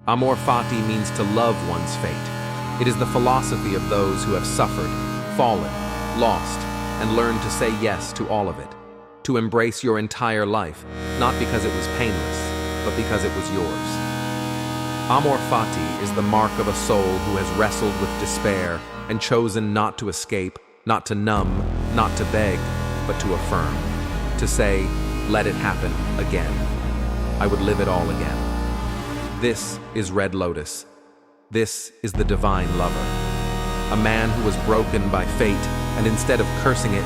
Amor Fati means to love one's fate. It is the philosophy of those who have suffered, fallen, lost, and learned to say yes to all of it. To embrace your entire life, not because it was painless, but because it was yours. Amor Fati is the mark of a soul who has wrestled with despair and chosen not to escape, not to numb, not to beg, but to affirm. To say, let it happen again. I would live it all again. This is Red Lotus. This is the divine lover. A man who was broken by fate and instead of cursing it,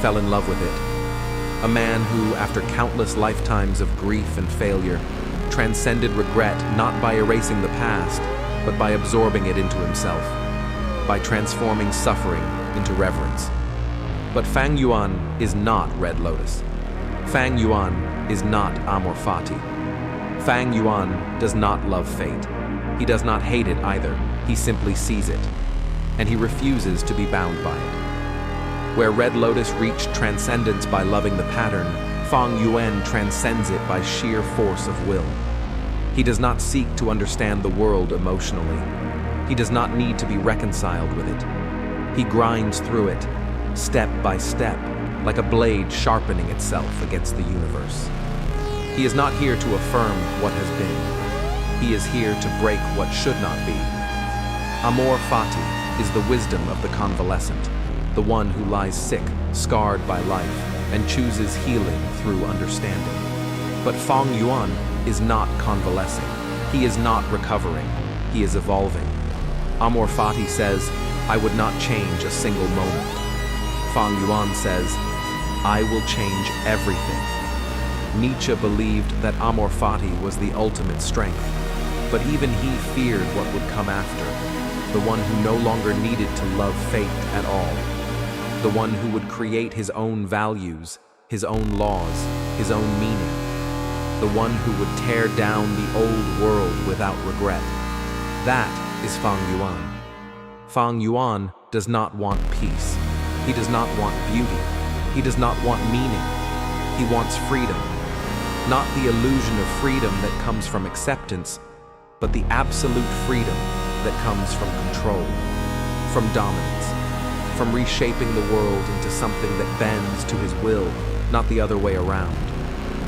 fell in love with it. A man who, after countless lifetimes of grief and failure, transcended regret not by erasing the past, but by absorbing it into himself, by transforming suffering into reverence. But Fang Yuan is not Red Lotus. Fang Yuan is not Amor Fati. Fang Yuan does not love fate. He does not hate it either. He simply sees it. And he refuses to be bound by it. Where Red Lotus reached transcendence by loving the pattern, Fang Yuan transcends it by sheer force of will. He does not seek to understand the world emotionally. He does not need to be reconciled with it. He grinds through it, step by step, like a blade sharpening itself against the universe. He is not here to affirm what has been. He is here to break what should not be. Amor Fati is the wisdom of the convalescent, the one who lies sick, scarred by life, and chooses healing through understanding. But Fang Yuan is not convalescing. He is not recovering. He is evolving. Amor Fati says, I would not change a single moment. Fang Yuan says, I will change everything. Nietzsche believed that Amor Fati was the ultimate strength, but even he feared what would come after, the one who no longer needed to love fate at all, the one who would create his own values, his own laws, his own meaning, the one who would tear down the old world without regret. That is Fang Yuan. Fang Yuan does not want peace. He does not want beauty. He does not want meaning. He wants freedom. Not the illusion of freedom that comes from acceptance, but the absolute freedom that comes from control, from dominance, from reshaping the world into something that bends to his will, not the other way around.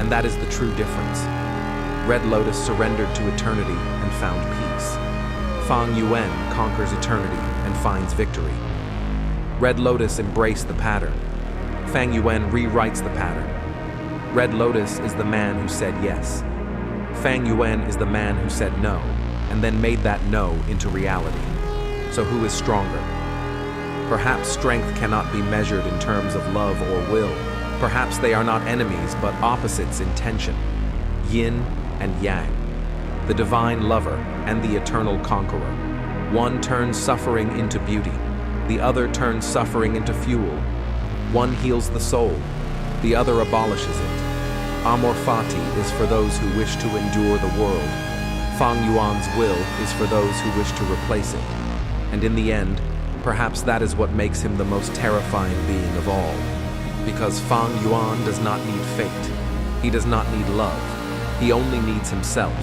And that is the true difference. Red Lotus surrendered to eternity and found peace. Fang Yuan conquers eternity and finds victory. Red Lotus embraced the pattern. Fang Yuan rewrites the pattern. Red Lotus is the man who said yes. Fang Yuan is the man who said no, and then made that no into reality. So who is stronger? Perhaps strength cannot be measured in terms of love or will. Perhaps they are not enemies, but opposites in tension. Yin and yang. The divine lover and the eternal conqueror. One turns suffering into beauty. The other turns suffering into fuel. One heals the soul. The other abolishes it. Amor Fati is for those who wish to endure the world. Fang Yuan's will is for those who wish to replace it. And in the end, perhaps that is what makes him the most terrifying being of all. Because Fang Yuan does not need fate. He does not need love. He only needs himself.